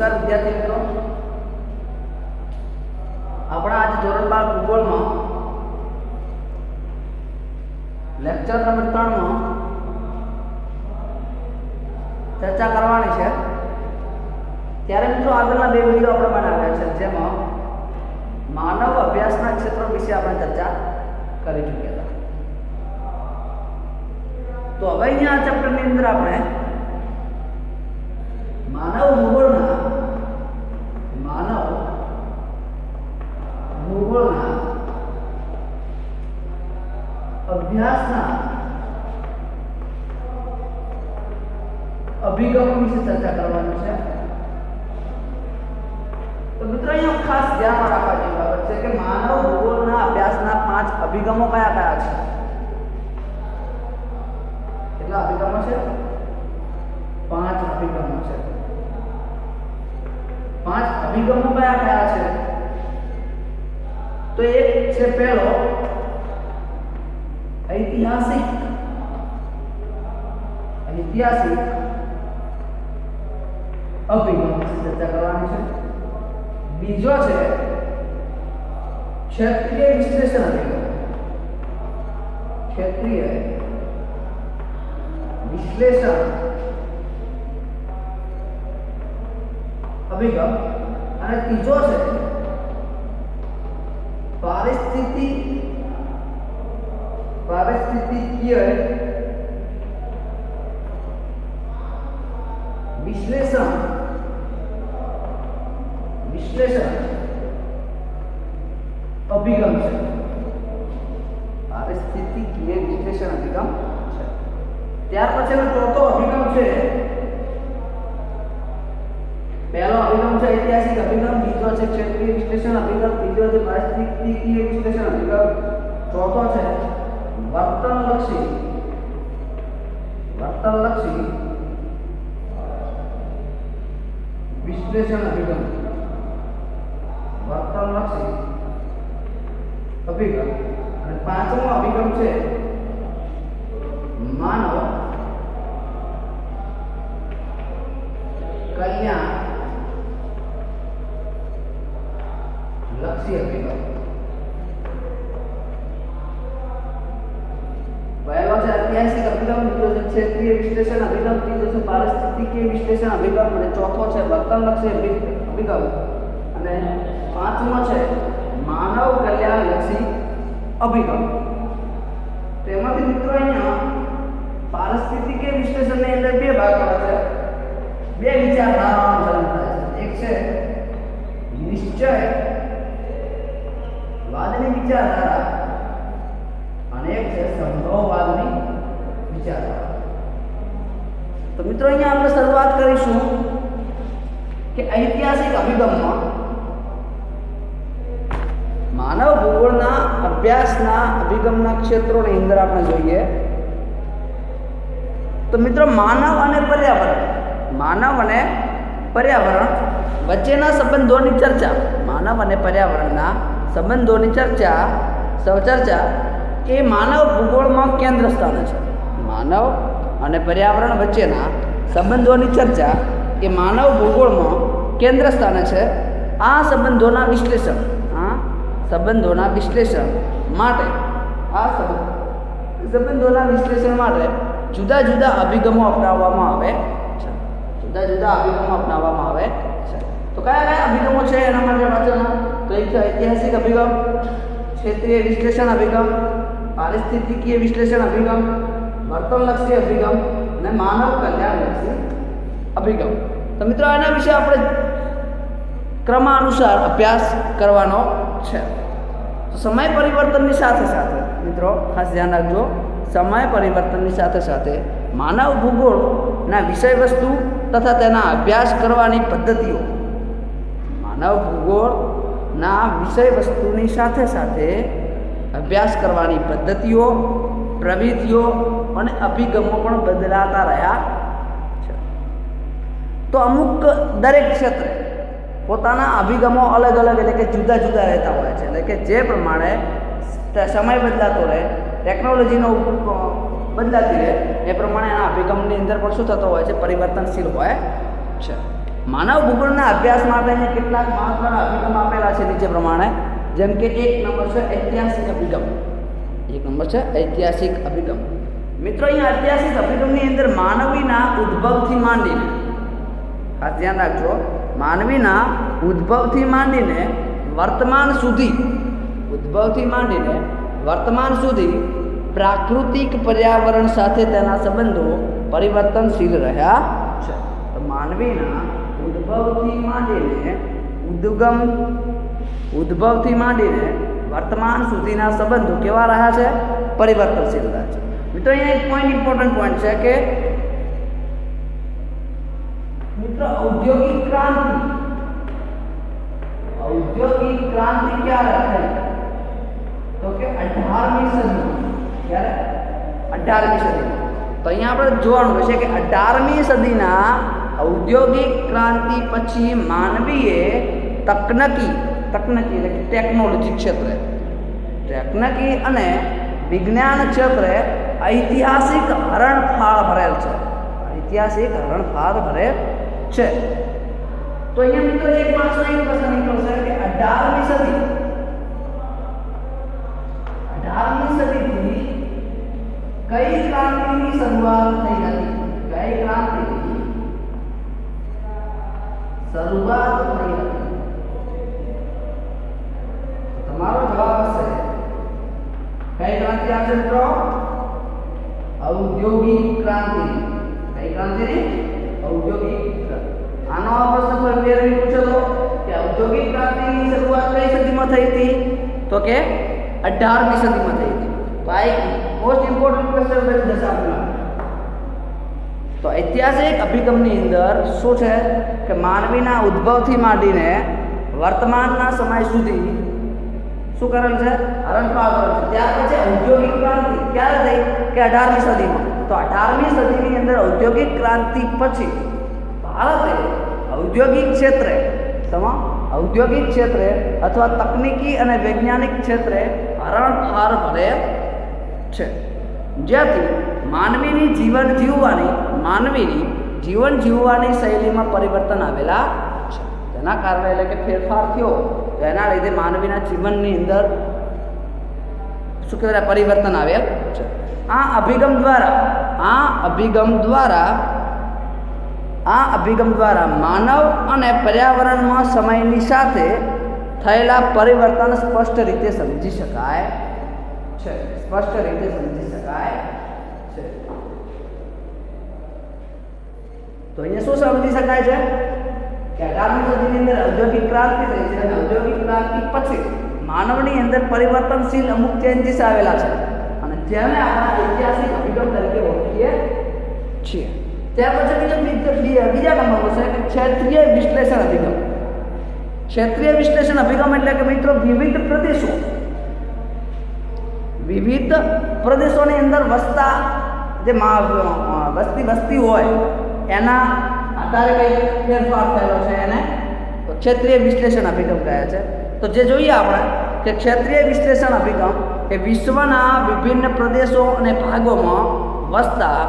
नमस्कार विद्यार्थी मित्रों, अपना आज धोरण 12 भूगोल में लेक्चर नंबर 3 में चर्चा करवानी है। त्यारे मित्रों आगळना बे विडियो आपणे बनाव्या छे, जेमां मानव अभ्यासना क्षेत्रों विषे आपणे चर्चा करी चूक्या था। तो हवे अहींया चेप्टर ની અંદર આપણે मानव भूगोळना अभ्यासना अभिगम विषे चर्चा करवानी है। तो मित्रों अहींया खास ध्यान राखवा जेवी बाबत छे के मानव भूगोळना अभ्यासना 5 अभिगमो कया कया छे। કેટલા અભિગમો છે? 5 અભિગમો છે। 5 અભિગમો કયા કયા છે? तो एक છે પહેલો ऐतिहासिक अभिगम વિશે ચર્ચા કરવાની છે। બીજો છે ક્ષેત્રીય વિશ્લેષણ અભિગમ। ક્ષેત્રીય विश्लेषण अभिगम અને ત્રીજો છે पारिस्थितिकीय विश्लेषण अभिगम છે। पारिस्थितिकीय विश्लेषण अभिगम છે। ત્યાર પછીનો ચોથો અભિગમ છે, પહેલો અભિગમ છે ઐતિહાસિક અભિગમ, બીજો છે ક્ષેત્રીય વિશ્લેષણ અભિગમ, ત્રીજો છે પારિસ્थितिकीय વિશ્લેષણ અભિગમ, ચોથો છે વર્તનલક્ષી વિશ્લેષણ અભિગમ। વર્તનલક્ષી અભિગમ અને પાંચમો અભિગમ છે मानव कल्याण लक्ष्य अभिगम। पहला है ऐतिहासिक अभिगम, दूसरो है क्षेत्रीय विश्लेषण अभिगम, तीसरो है पारिस्थितिकीय विश्लेषण अभिगम और चौथो है वर्तन लक्ष्य अभिगम અને પાંચમો છે માનવ કલ્યાણ લક્ષી અભિગમ। તેમાંથી મિત્રો અહીંયા पारिस्थितिकीय विश्लेषण ने अंदर બે ભાગ આવે છે, બે વિચારધારાનો જન્મ થાય છે। એક છે નિશ્ચયવાદની વિચારધારા અને એક છે સંભવવાદની વિચારધારા। તો મિત્રો અહીંયા આપણે શરૂઆત કરીશું કે ઐતિહાસિક અભિગમમાં માનવ ભૂગોળના અભ્યાસના અભિગમના ક્ષેત્રોની અંદર આપણે જોઈએ तो मित्रों मानव અને पर्यावरण વચ્ચેના સંબંધોની ચર્ચા, માનવ અને પર્યાવરણના સંબંધોની ચર્ચા એ માનવ ભૂગોળમાં કેન્દ્ર સ્થાને છે। માનવ અને પર્યાવરણ વચ્ચેના સંબંધોની ચર્ચા એ માનવ ભૂગોળમાં કેન્દ્ર સ્થાને છે। આ સંબંધોના માટે जुदा जुदा अभिगमों अपनाववामां आवे छे। तो क्या क्या अभिगमों है एना माटे वाचना? तो एक है ऐतिहासिक अभिगम, क्षेत्रीय विश्लेषण अभिगम, पारिस्थितिकीय विश्लेषण अभिगम, वर्तनलक्षी अभिगम અને માનવ કલ્યાણલક્ષી અભિગમ। તો મિત્રો આના વિશે આપણે ક્રમાનુસાર અભ્યાસ કરવાનો છે। તો સમય પરિવર્તનની સાથે સાથે મિત્રો ખાસ ધ્યાન રાખજો, समय परिवर्तन साथे साथे मानव भूगोळना विषय वस्तु तथा तेना अभ्यास करवानी पद्धतिओ, मानव भूगोळना विषय वस्तुनी साथे साथे अभ्यास करवानी पद्धतिओ, प्रवृत्तिओ अने अभिगमो पण बदलाता रह्या छे। तो अमुक दरेक क्षेत्रे पोताना अभिगमो अलग अलग एटले के जुदा जुदा रहता होय छे। एटले के जे प्रमाणे समय बदलातो रहे, टेक्नोलॉजीनो बदलाती रहे, ए प्रमाणे एना अभिगमनी अंदर पण शुं थतो होय छे? परिवर्तनशील होय छे। માનવ ભૂગોળના અભ્યાસ માટે અહીંયા કેટલાક મહત્વના અભિગમ આપેલા છે નીચે પ્રમાણે, જેમ કે 1 નંબર છે ઐતિહાસિક અભિગમ. 1 નંબર છે ઐતિહાસિક અભિગમ. મિત્રો અહીંયા ઐતિહાસિક અભિગમની અંદર માનવીના ઉદ્ભવથી માંડીને, ખાસ ધ્યાન રાખજો, માનવીના ઉદ્ભવથી માંડીને વર્તમાન સુધી પ્રાકૃતિક પર્યાવરણ સાથે તેના સંબંધો પરિવર્તનશીલ રહ્યા છે. તો માનવીના ઉદ્ભવથી માંડીને વર્તમાન સુધીના સંબંધો કેવા રહ્યા છે? પરિવર્તનશીલ રહ્યા છે. મિત્રો અહીંયા એક ઇમ્પોર્ટન્ટ પોઈન્ટ છે કે મિત્રો ઔદ્યોગિક ક્રાંતિ ક્યારે થઈ? તો કે 18મી સદીમાં. ક્યારે? 18મી સદીમાં. તો અહીંયા આપણે જોવાનું છે કે 18મી સદીના ઔદ્યોગિક ક્રાંતિ પછી માનવીએ તકનીકી એટલે કે ટેકનોલોજી ક્ષેત્રે, ટેકનીકી અને વિજ્ઞાન ક્ષેત્રે ઐતિહાસિક હરણફાળ ભરેલ છે. તો અહીંયા મિત્રો એક માત્ર એક પ્રશ્ન નીકળશે કે 18મી સદીથી કઈ ક્રાંતિની શરૂઆત થઈ હતી? તમારો જવાબ હશે કઈ ક્રાંતિ આવશે મિત્રો? ઔદ્યોગિક ક્રાંતિ. કઈ ક્રાંતિ? ઔદ્યોગિક ક્રાંતિ. આનો પ્રશ્ન પર વેરી પૂછો તો કે ઔદ્યોગિક ક્રાંતિની શરૂઆત કઈ સદીમાં થઈ હતી? તો કે 18મી સદીમાં થઈ હતી. તો આ એક મોસ્ટ ઇમ્પોર્ટન્ટ ક્વેશ્ચન બની જશે આપણા. તો ઐતિહાસિક અભિગમની અંદર શું છે કે માનવીના ઉદ્ભવથી માંડીને વર્તમાનના સમય સુધી શું કરેલ છે? હરણફાળ કરેલ છે. ત્યાર પછી ઔદ્યોગિક ક્રાંતિ ક્યારે થઈ? કે 18મી સદીમાં. તો 18મી સદીની અંદર ઔદ્યોગિક ક્રાંતિ પછી ભારતે ઔદ્યોગિક ક્ષેત્રે અથવા તકનીકી અને વૈજ્ઞાનિક ક્ષેત્રે હરણફાળ ભરેલ છે, જ્યાંથી માનવીની જીવન જીવવાની શૈલીમાં પરિવર્તન આવેલા છે. તેના કારણે એટલે કે ફેરફાર થયો, તેના લીધે માનવીના જીવનની અંદર શું કહેવાય પરિવર્તન આવેલ છે. આ અભિગમ દ્વારા માનવ અને પર્યાવરણમાં સમયની સાથે થયેલા પરિવર્તન સ્પષ્ટ રીતે સમજી શકાય છે. તો અહીંયા શું સમજી શકાય છે કે 18મી સદીની અંદર ઔદ્યોગિક ક્રાંતિ થઈ છે અને ઔદ્યોગિક ક્રાંતિ પછી માનવની અંદર પરિવર્તનશીલ અમુક ચેન્જીસ આવેલા છે અને જેને આપણે ઐતિહાસિક અભિગમ તરીકે ઓળખીએ છીએ. ત્યાર પછી બીજા નંબરનો છે કે ક્ષેત્રીય વિશ્લેષણ અભિગમ. ક્ષેત્રીય વિશ્લેષણ અભિગમ એટલે કે મિત્રો વિવિધ પ્રદેશોની અંદર વસતા જે વસ્તી હોય એના આધારે કઈ ફેરફાર થયેલો છે એને ક્ષેત્રીય વિશ્લેષણ અભિગમ કહે છે. તો જે જોઈએ આપણે કે ક્ષેત્રીય વિશ્લેષણ અભિગમ એ વિશ્વના વિભિન્ન પ્રદેશો અને ભાગોમાં વસતા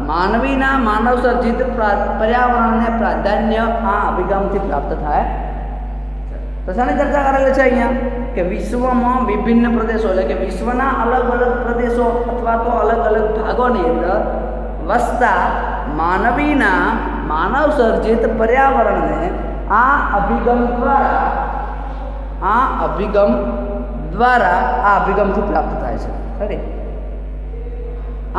માનવીના માનવસર્જિત પર્યાવરણને પ્રાધાન્ય આ અભિગમથી પ્રાપ્ત થાય. તો શાની ચર્ચા કરેલી છે અહીંયા કે વિશ્વમાં વિભિન્ન પ્રદેશો એટલે કે વિશ્વના અલગ અલગ પ્રદેશો અથવા તો અલગ અલગ ભાગોની અંદર વસતા માનવીના માનવસર્જિત પર્યાવરણને આ અભિગમથી પ્રાપ્ત થાય છે. ખરી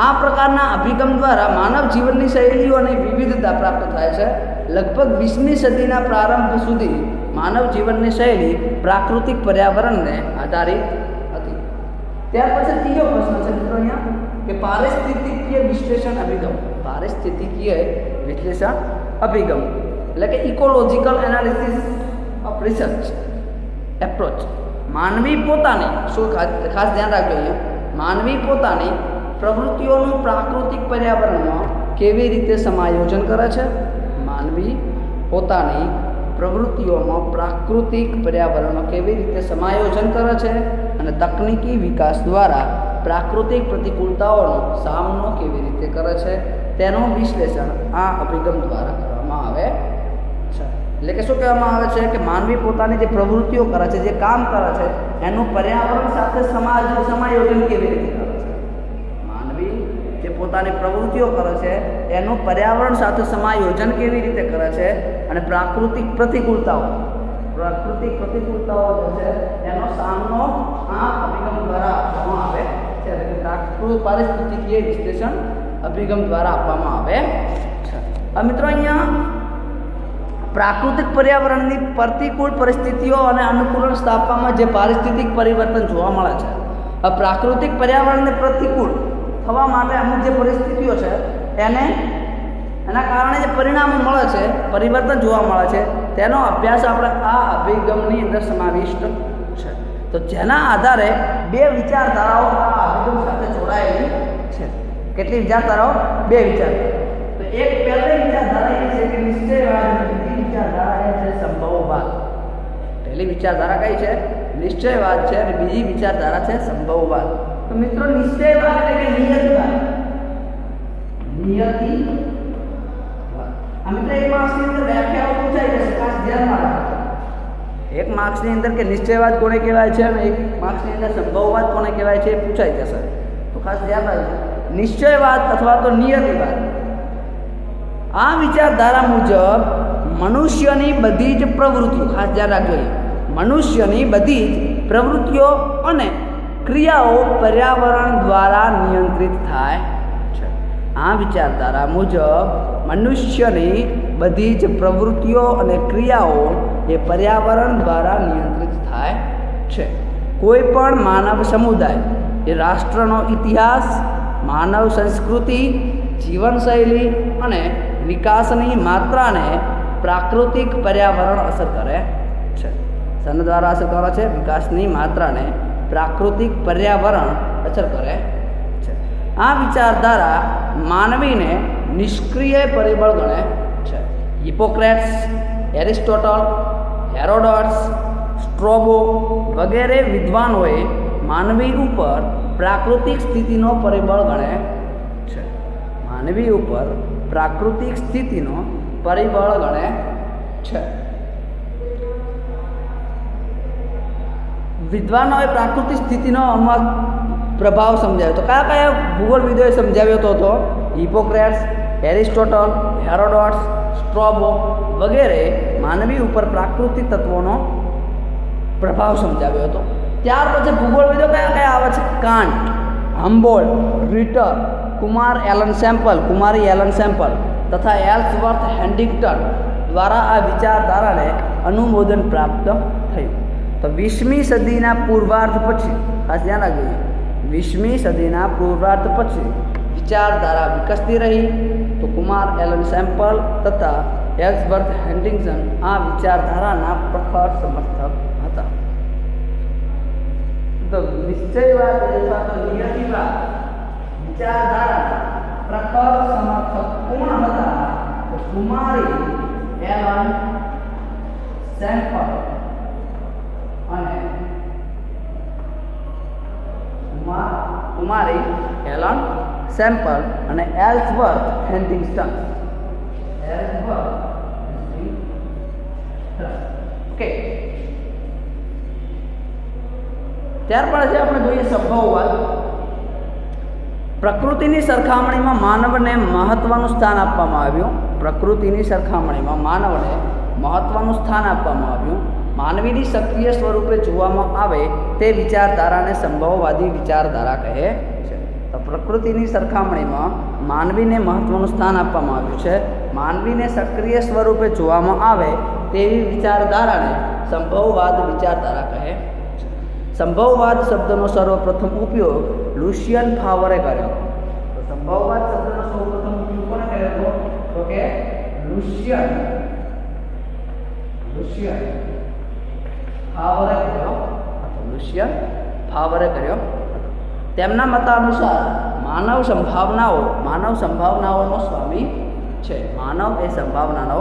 આ પ્રકારના અભિગમ દ્વારા માનવ જીવનની શૈલીઓની વિવિધતા પ્રાપ્ત થાય છે. લગભગ 20મી સદીના પ્રારંભ સુધી માનવ જીવનની શૈલી પ્રાકૃતિક પર્યાવરણને આધારિત હતી. ત્યાર પછી ત્રીજો પ્રશ્ન છે મિત્રો અહીંયા કે પારિસ્થિતિકીય વિશ્લેષણ અભિગમ. એટલે કે ecological analysis of research approach. માનવી પોતાની ખાસ ધ્યાન રાખજો અહીંયા, માનવી પોતાની પ્રવૃત્તિઓનું પ્રાકૃતિક પર્યાવરણમાં કેવી રીતે સમાયોજન કરે છે? માનવી પોતાની પ્રવૃત્તિઓમાં પ્રાકૃતિક પર્યાવરણમાં કેવી રીતે સમાયોજન કરે છે અને તકનીકી વિકાસ દ્વારા પ્રાકૃતિક પ્રતિકૂળતાઓનો સામનો કેવી રીતે કરે છે તેનું વિશ્લેષણ આ અભિગમ દ્વારા કરવામાં આવે છે. એટલે કે શું કહેવામાં આવે છે કે માનવી પોતાની જે પ્રવૃત્તિઓ કરે છે, જે કામ કરે છે, એનું પર્યાવરણ સાથે સમાયોજન કેવી રીતે કરે છે. માનવી જે પોતાની પ્રવૃત્તિઓ કરે છે એનું પર્યાવરણ સાથે સમાયોજન કેવી રીતે કરે છે, અને પ્રાકૃતિક પ્રતિકૂળતાઓ જે છે એનો સામનો આ અભિગમ દ્વારા આપવામાં આવે છે. પ્રાકૃતિક પારિસ્થિતિકીય વિશ્લેષણ અભિગમ દ્વારા આપવામાં આવે છે. હવે મિત્રો અહીંયા પ્રાકૃતિક પર્યાવરણની પ્રતિકૂળ પરિસ્થિતિઓ અને અનુકૂલન સ્થાપવામાં જે પારિસ્થિતિક પરિવર્તન જોવા મળે છે. હવે પ્રાકૃતિક પર્યાવરણને પ્રતિકૂળ થવા માટે અમુક જે પરિસ્થિતિઓ છે એના કારણે જે પરિણામો મળે છે, પરિવર્તન જોવા મળે છે, તેનો અભ્યાસ આપણે આ અભિગમની અંદર સમાવિષ્ટ છે. તો જેના આધારે બે વિચારધારાઓ આ અભિગમ સાથે જોડાયેલી છે. કેટલી વિચારધારાઓ? બે વિચારધારાઓ. તો એક પહેલી વિચારધારા એ છે કે નિશ્ચયવાદ, બીજી વિચારધારા એ છે સંભવવાદ. પહેલી વિચારધારા કઈ છે? નિશ્ચયવાદ છે, અને બીજી વિચારધારા છે સંભવવાદ. તો મિત્રો નિશ્ચયવાદ એટલે કે નિયતિવાદ. આ મિત્રો એક માર્ક્સની અંદર વ્યાખ્યાઓ પૂછાઈ જશે, ખાસ ધ્યાનમાં રાખો. એક માર્ક્સની અંદર કે નિશ્ચયવાદ કોને કહેવાય છે અને એક માર્ક્સની અંદર સંભવવાદ કોને કહેવાય છે એ પૂછાઈ જશે. તો ખાસ ધ્યાન રાખજો. નિશ્ચયવાદ અથવા તો નિયતિવાદ, આ વિચારધારા મુજબ મનુષ્યની બધી જ પ્રવૃત્તિઓ, ખાસ ધ્યાન રાખજો, મનુષ્યની બધી જ પ્રવૃત્તિઓ અને ક્રિયાઓ પર્યાવરણ દ્વારા નિયંત્રિત થાય છે. આ વિચારધારા મુજબ મનુષ્યની બધી જ પ્રવૃત્તિઓ અને ક્રિયાઓ એ પર્યાવરણ દ્વારા નિયંત્રિત થાય છે. કોઈ પણ માનવ સમુદાય એ રાષ્ટ્રનો ઇતિહાસ, માનવ સંસ્કૃતિ, જીવનશૈલી અને વિકાસની માત્રાને પ્રાકૃતિક પર્યાવરણ અસર કરે છે. શેના દ્વારા અસર કરે છે? વિકાસની માત્રાને પ્રાકૃતિક પર્યાવરણ અસર કરે છે. આ વિચારધારા માનવીને નિષ્ક્રિય પરિબળ ગણે છે. હિપોક્રેટ્સ, એરિસ્ટોટલ, હેરોડોટ્સ, સ્ટ્રોબો વગેરે વિદ્વાનોએ માનવી ઉપર પ્રાકૃતિક સ્થિતિનો પરિબળ ગણે છે. માનવી ઉપર પ્રાકૃતિક સ્થિતિનો પરિબળ ગણે છે. વિદ્વાનોએ પ્રાકૃતિક સ્થિતિનો અમુક પ્રભાવ સમજાવ્યો. તો કયા કયા ભૂગોળવિદોએ સમજાવ્યો હતો? હિપોક્રેટ્સ, એરિસ્ટોટલ, હેરોડોટ્સ, સ્ટ્રોબો વગેરે માનવી ઉપર પ્રાકૃતિક તત્વોનો પ્રભાવ સમજાવ્યો હતો. ત્યાર પછી ભૂગોળવિદો કયા કયા આવે છે? કાન્ટ, હમ્બોલ્ટ, રીટર, કુમારી એલન સેમ્પલ તથા એલ્સવર્થ હેન્ટિંગ્ટન દ્વારા આ વિચારધારાને અનુમોદન પ્રાપ્ત થયું. તો 20મી સદીના પૂર્વાર્ધ પછી, ખાસ ધ્યાન રાખજો, 20મી સદીના પૂર્વાર્ધ પછી વિચારધારા વિકસતી રહી. તો કુમાર એલન સેમ્પલ તથા એલ્સવર્થ હેન્ટિંગ્ટન આ વિચારધારાના પ્રખર સમર્થક હતા. તો નિશ્ચયવાદ અથવા તો નિયતિવાદ વિચારધારાના પ્રખર સમર્થક કોણ હતા? તો કુમારી એલન સેમ્પલ અને કુમારી એલન સેમ્પલ અને એલ્સવર્થ હેન્ટિંગ્ટન. ઓકે, ત્યાર પછી આપણે જોઈએ સંભવવાદ. પ્રકૃતિની સરખામણીમાં માનવને મહત્વનું સ્થાન આપવામાં આવ્યું. પ્રકૃતિની સરખામણીમાં માનવને મહત્વનું સ્થાન આપવામાં આવ્યું. માનવીની સક્રિય સ્વરૂપે જોવામાં આવે તે વિચારધારાને સંભવવાદી વિચારધારા કહે છે. તો પ્રકૃતિની સરખામણીમાં માનવીને મહત્વનું સ્થાન આપવામાં આવ્યું છે. માનવીને સક્રિય સ્વરૂપે જોવામાં આવે તેવી વિચારધારાને સંભવવાદ વિચારધારા કહે છે. સંભવવાદ શબ્દનો સર્વપ્રથમ ઉપયોગ લુશિયન ફાવરે કર્યો. તો સંભવવાદ શબ્દનો સૌપ્રથમ ઉપયોગ કોણે કર્યો હતો? તો કે લુશિયન ફાવરે કર્યો. તેમના મતાનુસાર માનવ સંભાવનાઓનો સ્વામી છે. માનવ એ સંભાવનાનો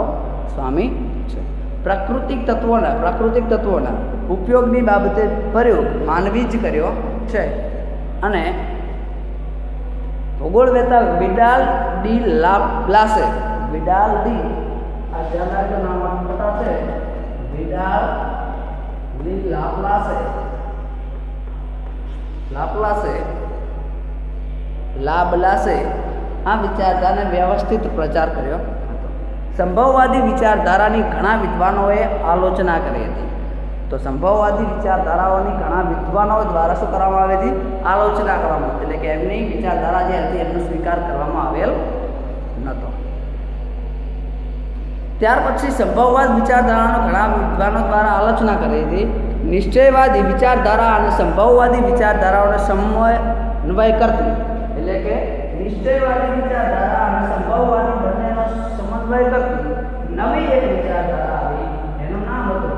સ્વામી છે. પ્રાકૃતિક તત્વોના ઉપયોગની બાબતે પ્રયોગ માનવી જ કર્યો છે. અને ભૂગોળવેતા વિડાલ ડી આ ધ્યાન રાખજો, નામ પતા છે વિડાલ ની લાપ્લાસે લાબલાસે આ વિચારધારાને વ્યવસ્થિત પ્રચાર કર્યો હતો. સંભવવાદી વિચારધારાની ઘણા વિદ્વાનોએ આલોચના કરી હતી. તો સંભવવાદી વિચારધારાઓની ઘણા વિદ્વાનો દ્વારા શું કરવામાં આવી હતી? આલોચના કરવામાં આવી. એટલે કે એમની વિચારધારા જે હતી એમનો સ્વીકાર કરવામાં આવેલ નહોતો. ત્યાર પછી સંભવવાદ વિચારધારાનો ઘણા વિદ્વાનો દ્વારા આલોચના કરી હતી. નિશ્ચયવાદી વિચારધારા અને સંભવવાદી વિચારધારાઓને સમન્વય કરતી, એટલે કે નિશ્ચયવાદી વિચારધારા અને સંભવવાદી બંનેનો સમન્વય કરતી નવી એક વિચારધારા આવી. એનું નામ હતું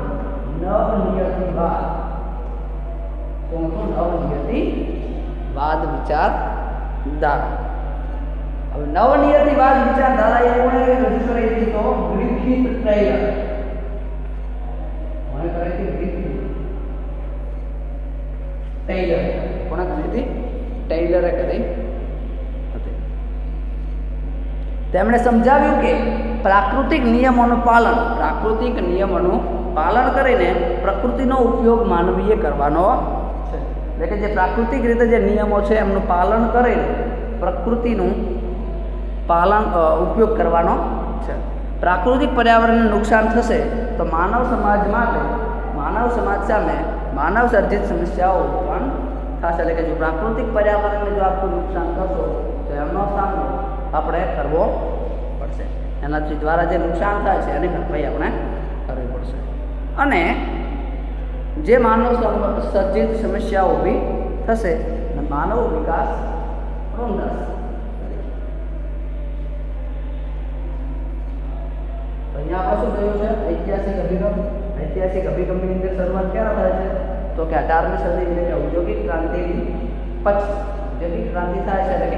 નવનિયતિવાદ. નવનિયતિવાદ વિચારધારા. હવે નવનિયતિવાદ વિચારધારા એ કોણે રજૂ કરી હતી? તો ગ્રિફિથ ટેલર. કોણે કરી હતી? Griffith Taylor. કોણે કરી હતી? ટેલરે કરી હતી. તેમણે સમજાવ્યું કે પ્રાકૃતિક નિયમોનું પાલન કરીને પ્રકૃતિનો ઉપયોગ માનવીએ કરવાનો છે. એટલે કે જે પ્રાકૃતિક રીતે જે નિયમો છે એમનું પાલન કરીને પ્રકૃતિનું ઉપયોગ કરવાનો છે. પ્રાકૃતિક પર્યાવરણને નુકસાન થશે તો માનવ સમાજ સામે માનવ સર્જિત સમસ્યાઓ ઉત્પન્ન થશે. એટલે કે જો પ્રાકૃતિક પર્યાવરણને જો આખું નુકસાન કરશો તો એમનો સામનો આપણે કરવો પડશે. એનાથી દ્વારા જે નુકસાન થાય છે એની ભરપાઈ આપણે કરવી પડશે. અને જે માનવ સર્જિત સમસ્યાઓ ઊભી થશે અને માનવ વિકાસ રૂંધાશે. અહીંયા આપણે શું થયું છે? ઐતિહાસિક અભિગમની અંદર શરૂઆત ક્યારે થાય છે? તો કે 18મી સદી એટલે કે ઔદ્યોગિક ક્રાંતિની પછી ઔદ્યોગિક ક્રાંતિ થાય છે. એટલે કે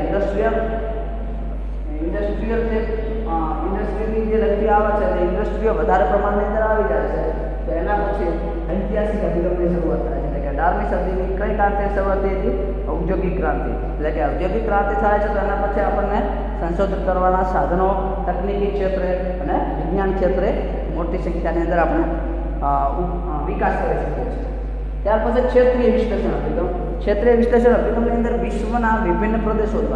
ઇન્ડસ્ટ્રીયલની જે લગતી આવે છે તે ઇન્ડસ્ટ્રીઓ વધારે પ્રમાણની અંદર આવી જાય છે. તો એના પછી ઐતિહાસિક અભિગમની શરૂઆત થાય છે. એટલે કે 18મી સદીની કઈ ક્રાંતિ શરૂઆત થઈ હતી? ઔદ્યોગિક ક્રાંતિ. એટલે કે ઔદ્યોગિક ક્રાંતિ થાય છે તો એના પછી આપણને સંશોધન કરવાના સાધનો તકનીકી ક્ષેત્રે અને વિજ્ઞાન ક્ષેત્રે મોટી સંખ્યાની અંદર આપણે વિકાસ કરી શકીએ છીએ. ત્યાર પછી ક્ષેત્રીય વિશ્લેષણ અભિગમ. ક્ષેત્રીય વિશ્લેષણ અભિગમની અંદર વિશ્વના વિભિન્ન પ્રદેશોની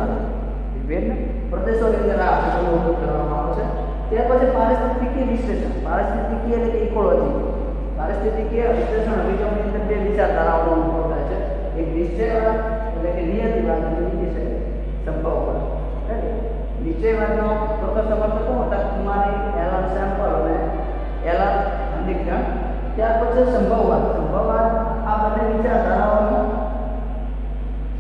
અંદર આ અભિગમનો ઉપયોગ કરવામાં આવે છે. ત્યાર પછી પારિસ્થિતિકીય વિશ્લેષણ. પારિસ્થિતિકીય એટલે કે ઇકોલોજી. પારિસ્થિતિકીય વિશ્લેષણ અભિગમની અંદર બે વિચારધારાઓનો ઉપયોગ થાય છે. એક નિશ્ચયવાદ એટલે કે નિયતિવાદ અને બીજી છે સંભવવાદ. નિશ્ચયવાદનો પ્રથમ સમર્થક કોણ હતા? કુમારી, એલન સેમ્પલ અને એલન હન્ટિંગ્ટન. ત્યાર પછી સંભવવાદ. આ બંને વિચારધારાઓનો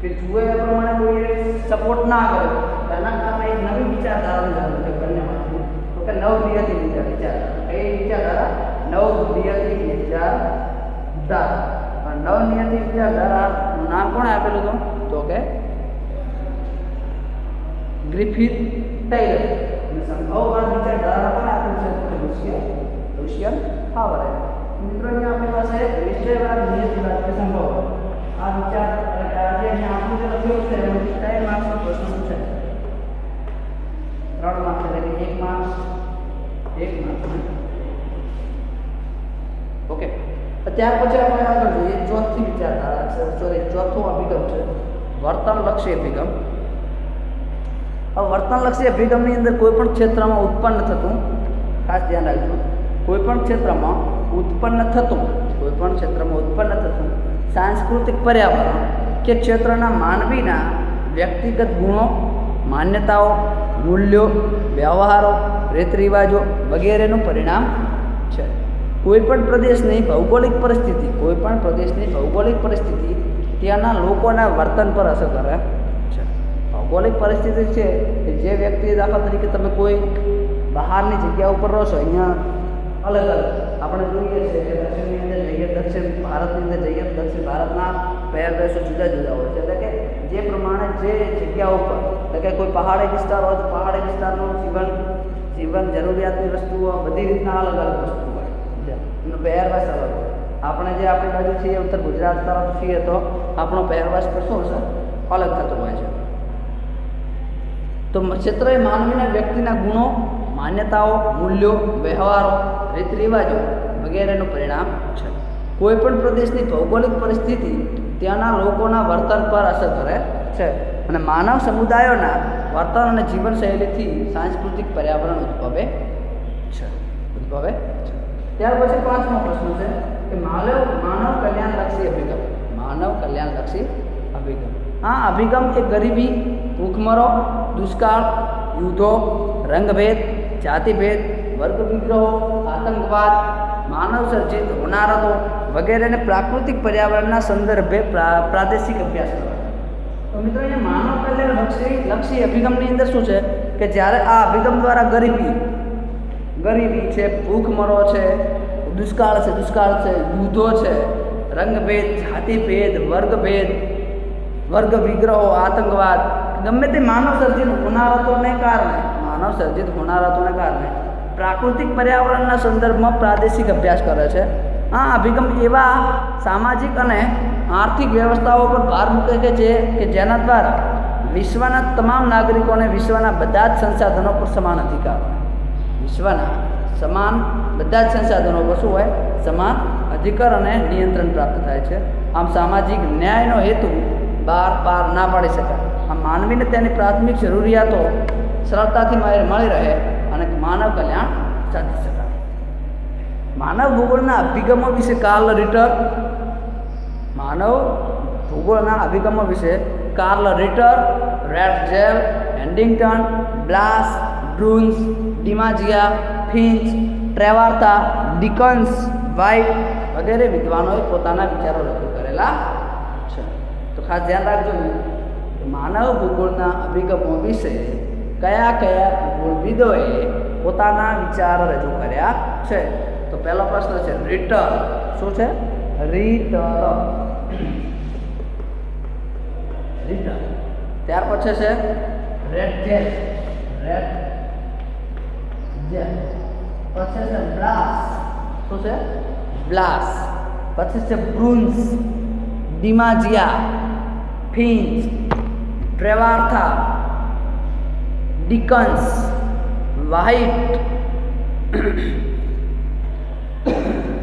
કે જુએ એ પ્રમાણે કોઈ સપોર્ટ ના કરે એના કારણે એક નવી વિચારધારાની જરૂર છે બંનેમાંથી. તો કે નવનિયતિ વિચારધારા. એ વિચારધારા નવનિયતિ વિચારધારા. નવનિયતિ વિચારધારાનું નામ કોણે આપેલું હતું? તો કે ગ્રિફિથ ટેલર. સંભવવાદ વિચારધારા કોણે આપેલું છે? તો લુસિયન હાવરે. મિત્રો અહીંયા આપણી પાસે નિશ્ચયવાદ, નિયતિવાદ કે સંભવવાદ આ વિચાર જે આપણું જે લખ્યું છે એમાંથી 3 માર્ક્સનો પ્રશ્ન પૂછાય. 3 માર્ક્સ એટલે કે 1 માર્ક્સ. ઓકે. ત્યાર પછી આપણે આગળ જોઈએ ચોથી વિચારધારા છે. ચોથો અભિગમ છે વર્તનલક્ષી અભિગમ. હવે વર્તનલક્ષી અભિગમની અંદર કોઈ પણ ક્ષેત્રમાં ઉત્પન્ન થતું, ખાસ ધ્યાન રાખજો, કોઈ પણ ક્ષેત્રમાં ઉત્પન્ન થતું સાંસ્કૃતિક પર્યાવરણ કે ક્ષેત્રના માનવીના વ્યક્તિગત ગુણો, માન્યતાઓ, મૂલ્યો, વ્યવહારો, રીત રિવાજો વગેરેનું પરિણામ છે. કોઈપણ પ્રદેશની ભૌગોલિક પરિસ્થિતિ ત્યાંના લોકોના વર્તન પર અસર કરે છે. ભૌગોલિક પરિસ્થિતિ છે કે જે વ્યક્તિ, દાખલા તરીકે તમે કોઈ બહારની જગ્યા ઉપર રહો છો, અહીંયા અલગ આપણે જોઈએ છે કે દક્ષિણની અંદર જઈએ, દક્ષિણ ભારતની અંદર જઈએ તો દક્ષિણ ભારતના પહેરવેશો જુદા જુદા હોય છે. એટલે કે જે પ્રમાણે જે જગ્યા ઉપર, એટલે કે કોઈ પહાડી વિસ્તાર હોય તો પહાડી વિસ્તારનું જીવન જરૂરિયાતની વસ્તુઓ બધી રીતના અલગ વસ્તુ હોય, એનો પહેરવેશ અલગ હોય. આપણે જે આપણી બાજુ છીએ ઉત્તર ગુજરાત તરફ છીએ તો આપણો પહેરવેશ પર શું હશે? અલગ થતો હોય છે. તો ક્ષેત્ર એ માનવીના વ્યક્તિના ગુણો, માન્યતાઓ, મૂલ્યો, વ્યવહારો, રીત રિવાજો વગેરેનું પરિણામ છે. કોઈપણ પ્રદેશની ભૌગોલિક પરિસ્થિતિ ત્યાંના લોકોના વર્તન પર અસર કરે છે અને માનવ સમુદાયોના વર્તન અને જીવનશૈલીથી સાંસ્કૃતિક પર્યાવરણ ઉદ્ભવે છે. ત્યાર પછી 5મો પ્રશ્ન છે કે માનવ કલ્યાણલક્ષી અભિગમ. માનવ કલ્યાણલક્ષી અભિગમ. આ અભિગમ એ ગરીબી, ભૂખમરો, દુષ્કાળ, યુદ્ધો, રંગભેદ, જાતિભેદ, વર્ગ વિગ્રહો, આતંકવાદ, માનવ સર્જિત હોનારતો વગેરેને પ્રાકૃતિક પર્યાવરણના સંદર્ભે પ્રાદેશિક અભ્યાસ કરે. તો મિત્રો અહીંયા માનવ કલ્યાણલક્ષી અભિગમની અંદર શું છે કે જ્યારે આ અભિગમ દ્વારા ગરીબી છે, ભૂખમરો છે, દુષ્કાળ છે, યુદ્ધો છે, રંગભેદ, જાતિભેદ, વર્ગ વિગ્રહો, આતંકવાદ, ગમે તે માનવ સર્જિત હોનારતોને કારણે પ્રાકૃતિક પર્યાવરણના સંદર્ભમાં પ્રાદેશિક અભ્યાસ કરે છે. આ અભિગમ એવા સામાજિક અને આર્થિક વ્યવસ્થાઓ પર ભાર મૂકે છે કે જેના દ્વારા વિશ્વના તમામ નાગરિકોને વિશ્વના બધા જ સંસાધનો પર સમાન અધિકાર હોય. વિશ્વના બધા જ સંસાધનો પર શું હોય? સમાન અધિકાર અને નિયંત્રણ પ્રાપ્ત થાય છે. આમ સામાજિક ન્યાયનો હેતુ પાર ના પાડી શકાય. આમ માનવીને તેની પ્રાથમિક જરૂરિયાતો સરળતાથી મળી રહે અને માનવ કલ્યાણ સાધી શકાય. માનવ ભૂગોળના અભિગમો વિશે કાર્લ રિટર, રેટઝેલ, હેન્ટિંગ્ટન, બ્લાસ, બ્રુન્સ, ડિમાઝિયા, ફિન્ચ, ટ્રેવાર્થા, ડિકન્સ, વ્હાઇટ વગેરે વિદ્વાનોએ પોતાના વિચારો રજૂ કરેલા છે. તો ખાસ ધ્યાન રાખજો કે માનવ ભૂગોળના અભિગમો વિશે કયા ભૂગોળવિદોએ પોતાના વિચાર રજૂ કર્યા છે. તો પહેલો પ્રશ્ન છે રીટર. શું છે? રીટર. ત્યાર પછી છે રેટઝેલ. પછી છે બ્લાસ. શું છે? બ્લાસ. પછી છે બ્રુન્સ, ડિમાઝિયા, ફિન્ચ, ટ્રેવાર્થા, ડિકન્સ, વ્હાઇટ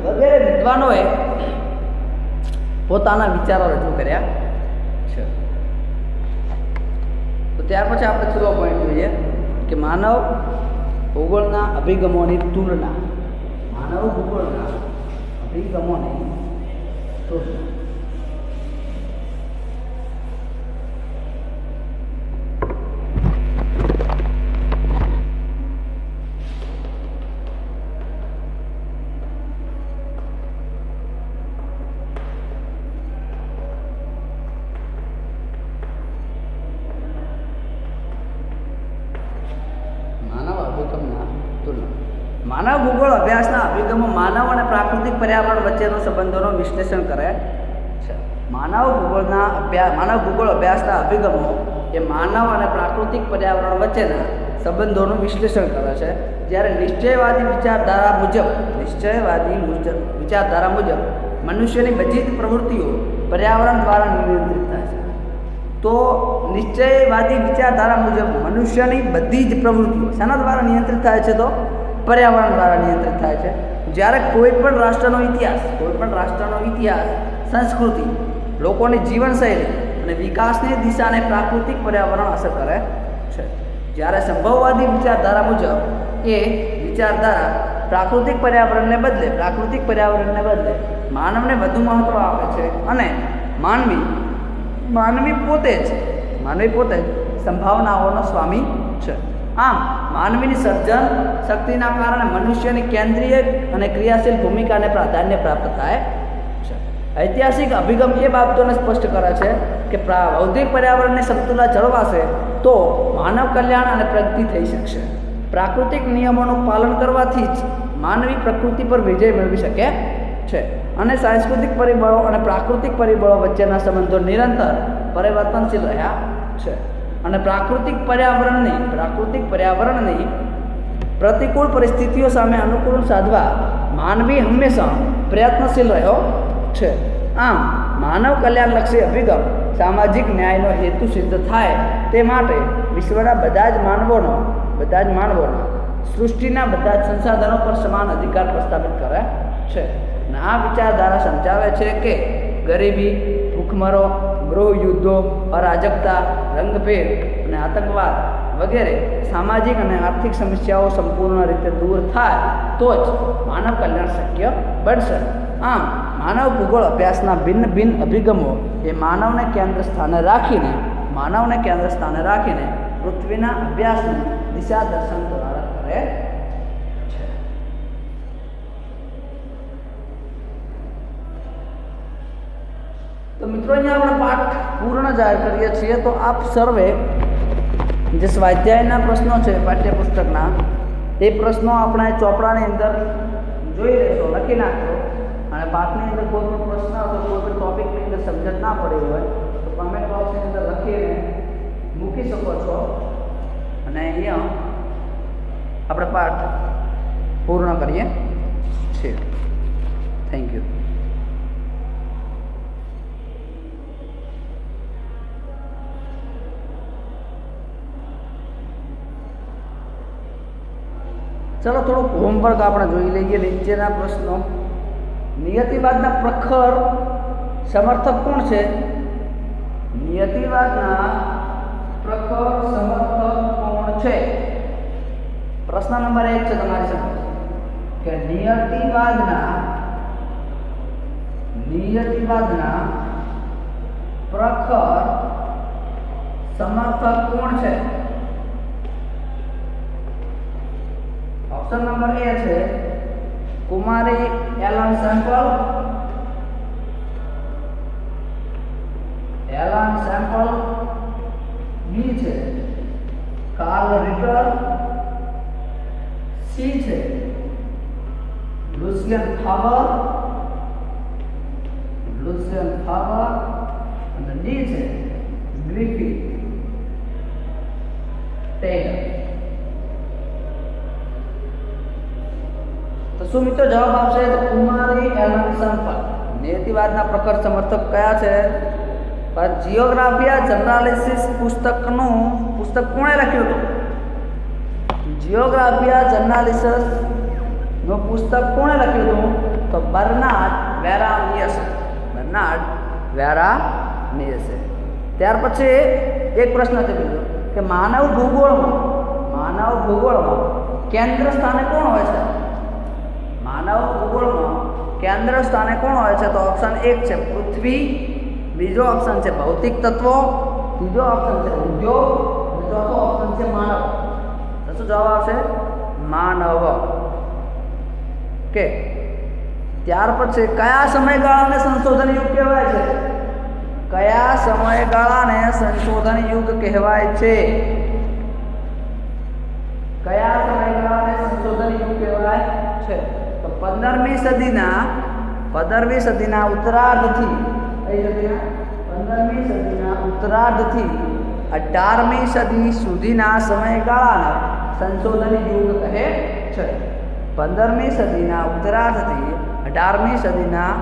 વગેરે વિદ્વાનોએ પોતાના વિચારો રજૂ કર્યા છે. તો ત્યાર પછી આપણે છેલ્લો પોઈન્ટ જોઈએ કે માનવ ભૂગોળના અભિગમોની તુલના. માનવ ભૂગોળ અભ્યાસના અભિગમો માનવ અને પ્રાકૃતિક પર્યાવરણ વચ્ચેનો સંબંધોનું વિશ્લેષણ કરે છે. માનવ ભૂગોળ અભ્યાસના અભિગમો એ માનવ અને પ્રાકૃતિક પર્યાવરણ વચ્ચેના સંબંધોનું વિશ્લેષણ કરે છે. જ્યારે નિશ્ચયવાદી વિચારધારા મુજબ મનુષ્યની બધી જ પ્રવૃત્તિઓ પર્યાવરણ દ્વારા નિયંત્રિત થાય છે. તો નિશ્ચયવાદી વિચારધારા મુજબ મનુષ્યની બધી જ પ્રવૃત્તિઓ શાના દ્વારા નિયંત્રિત થાય છે? તો પર્યાવરણ દ્વારા નિયંત્રિત થાય છે. જ્યારે કોઈ પણ રાષ્ટ્રનો ઇતિહાસ, સંસ્કૃતિ, લોકોની જીવનશૈલી અને વિકાસની દિશાને પ્રાકૃતિક પર્યાવરણ અસર કરે છે. જ્યારે સંભવવાદી વિચારધારા મુજબ એ વિચારધારા પ્રાકૃતિક પર્યાવરણને બદલે માનવને વધુ મહત્ત્વ આપે છે અને માનવી પોતે જ સંભાવનાઓનો સ્વામી છે. આમ માનવીની સર્જન શક્તિના કારણે મનુષ્યની કેન્દ્રીય અને ક્રિયાશીલ ભૂમિકાને પ્રાધાન્ય પ્રાપ્ત થાય છે. ઐતિહાસિક અભિગમ એ બાબતોને સ્પષ્ટ કરે છે કે ભૌતિક પર્યાવરણની સમતુલા જળવાશે તો માનવ કલ્યાણ અને પ્રગતિ થઈ શકશે. પ્રાકૃતિક નિયમોનું પાલન કરવાથી જ માનવી પ્રકૃતિ પર વિજય મેળવી શકે છે અને સાંસ્કૃતિક પરિબળો અને પ્રાકૃતિક પરિબળો વચ્ચેના સંબંધો નિરંતર પરિવર્તનશીલ રહ્યા છે. અને પ્રાકૃતિક પર્યાવરણની પ્રતિકૂળ પરિસ્થિતિઓ સામે અનુકૂળ સાધવા માનવી હંમેશા પ્રયત્નશીલ રહ્યો છે. આમ માનવ કલ્યાણલક્ષી અભિગમ સામાજિક ન્યાયનો હેતુ સિદ્ધ થાય તે માટે વિશ્વના બધા જ માનવોનો સૃષ્ટિના બધા જ સંસાધનો પર સમાન અધિકાર પ્રસ્થાપિત કરે છે. અને આ વિચારધારા સમજાવે છે કે ગરીબી, ભૂખમરો, ગૃહયુદ્ધો, અરાજકતા, રંગભેદ અને આતંકવાદ વગેરે સામાજિક અને આર્થિક સમસ્યાઓ સંપૂર્ણ રીતે દૂર થાય તો જ માનવ કલ્યાણ શક્ય બનશે. આમ માનવ ભૂગોળ અભ્યાસના ભિન્ન ભિન્ન અભિગમો એ માનવને કેન્દ્ર સ્થાને રાખીને પૃથ્વીના અભ્યાસનું દિશા દર્શન દ્વારા કરે છે. તો મિત્રો અહીંયા આપણે પાઠ પૂર્ણ જાહેર કરીએ છીએ. તો આપ સર્વે જે સ્વાધ્યાયના પ્રશ્નો છે પાઠ્યપુસ્તકના, એ પ્રશ્નો આપણે ચોપડાની અંદર જોઈ લેશો, લખી નાખશો. અને પાઠની અંદર કોઈ પણ પ્રશ્ન હોય, કોઈ પણ ટોપિકની અંદર સમજણ ના પડી હોય તો કમેન્ટ બોક્સની અંદર લખીને મૂકી શકો છો. અને અહીંયા આપણે પાઠ પૂર્ણ કરીએ છીએ. Thank you. ચલો થોડુંક હોમવર્ક આપણે જોઈ લઈએ. નીચેના પ્રશ્નો. નિયતિવાદના પ્રખર સમર્થક કોણ છે? નિયતિવાદના પ્રખર સમર્થક કોણ છે? પ્રશ્ન નંબર 1 છે તમારી સામે કે નિયતિવાદના પ્રખર સમર્થક કોણ છે? ઓપ્શન નંબર A છે કુમારી એલન સેમ્પલ, B છે કાર્લ રિટર, C છે લુસિયન ફાવર અને D છે ગ્રિફિથ ટેલર. તો શું મિત્રો જવાબ આવશે? તો કુમારી એલન સેમ્પલ. નિયતિવાદના પ્રખર સમર્થક કયા છે? પણ જિયોગ્રાફિયા જર્નાલિસિસ પુસ્તક કોણે લખ્યું હતું? જિયોગ્રાફિયા જર્નાલિસિસનું પુસ્તક કોણે લખ્યું હતું? તો બર્નાર્ડ વેરાનિયસે. ત્યાર પછી એક પ્રશ્ન છે બીજો કે માનવ ભૂગોળમાં કેન્દ્ર સ્થાને કોણ હોય છે? માનવ ભૂગોળમાં કેન્દ્ર સ્થાને કોણ હોય છે? તો ઓપ્શન 1 છે પૃથ્વી, બીજો ઓપ્શન છે ભૌતિક તત્વો, ત્રીજો ઓપ્શન છે ઉદ્યોગ, અને ચોથો ઓપ્શન છે માનવ. તો શું જવાબ આવશે? માનવ. ઓકે. ત્યાર પછી કયા સમયગાળાને સંશોધન યુગ કહેવાય છે? કયા સમયગાળાને સંશોધન યુગ કહેવાય છે? કયા સમયગાળાને સંશોધન યુગ કહેવાય છે? તો 15મી સદીના ઉત્તરાર્ધથી 15મી સદીના ઉત્તરાર્ધથી 18મી સદી સુધીના સમયગાળાને સંશોધન યુગ કહે છે. 15મી સદીના ઉત્તરાર્ધથી 18મી સદીના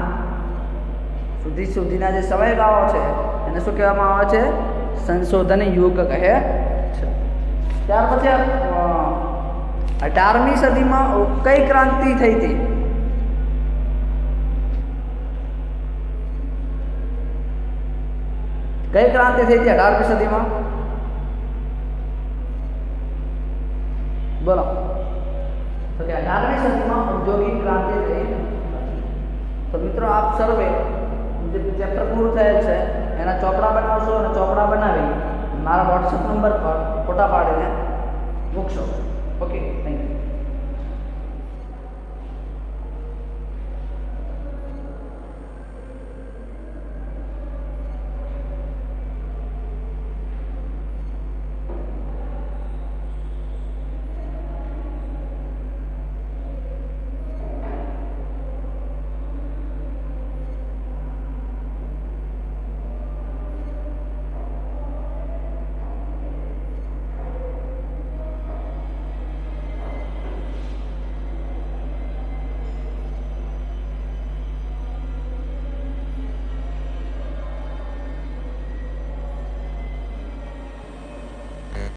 સુધીના જે સમયગાળો છે એને શું કહેવામાં આવે છે? સંશોધન યુગ કહે છે. ત્યાર પછી 18મી સદીમાં કઈ ક્રાંતિ થઈ હતી? કઈ ક્રાંતિ થઈ હતી 18મી સદીમાં? બોલો. તો કે 18મી સદીમાં ઔદ્યોગિક ક્રાંતિ થઈ. તો મિત્રો આપ સર્વે જે ચેપ્ટર પૂરું થયેલ છે એના ચોપડા બનાવશો અને ચોપડા બનાવી મારા WhatsApp નંબર પર ફોટા પાડીને મૂકશો. Okay, thank you.